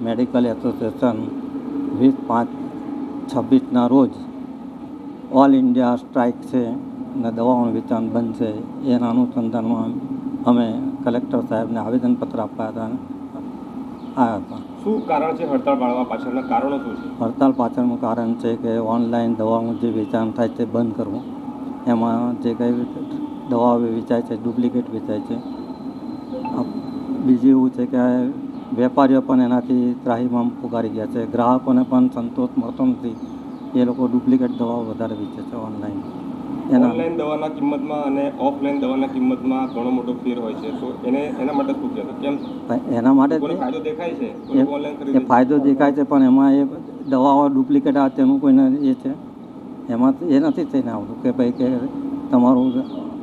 Medical association 20/5/26ના રોજ all India strike છે અને દવાઓનું વેચાણ બંધ છે. એના અનુસંધાનમાં અમે કલેક્ટર સાહેબને આવેદનપત્ર આપવા આવ્યા હતા. શું કારણ છે હડતાળ પાડવા પાછળના કારણો શું છે? હડતાળ પાછળનું કારણ છે કે ઓનલાઈન દવાઓનું જે વેચાણ થાય છે બંધ કરવું. એમાં જે કંઈ દવાઓ વેચાય છે ડુપ્લિકેટ વેચાય છે. બીજું એવું છે કે વેપારીઓ પણ એનાથી ત્રાહિમામ પુકારી ગયા છે. ગ્રાહકોને પણ સંતોષ મળતો નથી. એ લોકો ડુપ્લિકેટ દવાઓ વધારે વેચે છે ઓનલાઈન. ઓનલાઈન દવાના કિંમતમાં અને ઓફલાઈન દવાના કિંમતમાં ઘણો મોટો ફેર હોય છે, તો એના માટે શું કહેશો? કેમ એના માટે ફાયદો દેખાય છે? એ ફાયદો દેખાય છે, પણ એમાં એ દવાઓ ડુપ્લિકેટ આવે તેનું કોઈને એ છે એમાં એ નથી થઈને આવતું કે ભાઈ કે તમારું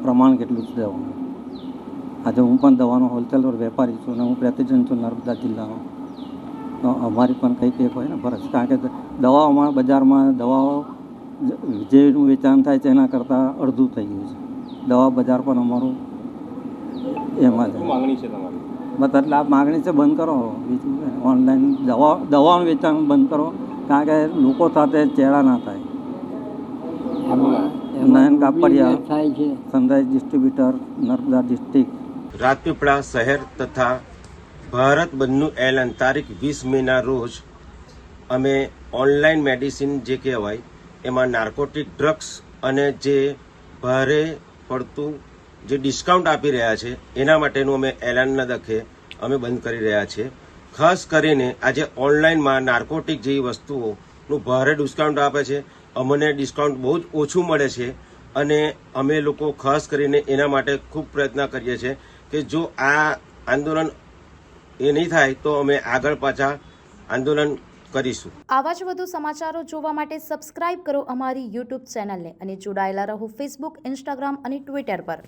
પ્રમાણ કેટલું છે દવાનું. આજે હું પણ દવાનો હોલસેલર વેપારી છું અને હું પ્રેસિડેન્ટ છું નર્મદા જિલ્લાનો. તો અમારી પણ કંઈક એક હોય ને ફરજ, કારણ કે દવાઓમાં બજારમાં દવાઓ જેનું વેચાણ થાય છે એના કરતાં અડધું થઈ ગયું છે. દવા બજાર પણ અમારું એમાં છે. માંગણી છે તમારી? બસ એટલે આ માગણી છે બંધ કરો. બીજું ઓનલાઈન દવાનું વેચાણ બંધ કરો, કારણ કે લોકો સાથે ચેડા ના થાય. નયન કાપડિયા થાય છે, sunrise distributor, Narmada district. Rajpipla શહેર તથા ભારત બંધનું એલાન તારીખ 20 મેના રોજ અમે ઓનલાઈન મેડિસિન જે કહેવાય એમાં નાર્કોટિક ડ્રગ્સ અને જે ભારે પડતું જે ડિસ્કાઉન્ટ આપી રહ્યા છે એના માટેનું અમે એલાનના દખે અમે બંધ કરી રહ્યા છીએ. ખાસ કરીને આજે ઓનલાઈનમાં નાર્કોટિક જેવી વસ્તુઓનું ભારે ડિસ્કાઉન્ટ આપે છે. અમને ડિસ્કાઉન્ટ બહુ જ ઓછું મળે છે અને અમે લોકો ખાસ કરીને એના માટે ખૂબ પ્રયત્ન કરીએ છીએ કે જો આ આંદોલન એ નહીં થાય તો અમે આગળ પાછા આંદોલન કરીશું. આવા જ વધુ સમાચારો જોવા માટે સબસ્ક્રાઇબ કરો અમારી યુટ્યુબ ચેનલને અને જોડાયેલા રહો ફેસબુક, ઇન્સ્ટાગ્રામ અને ટ્વિટર પર.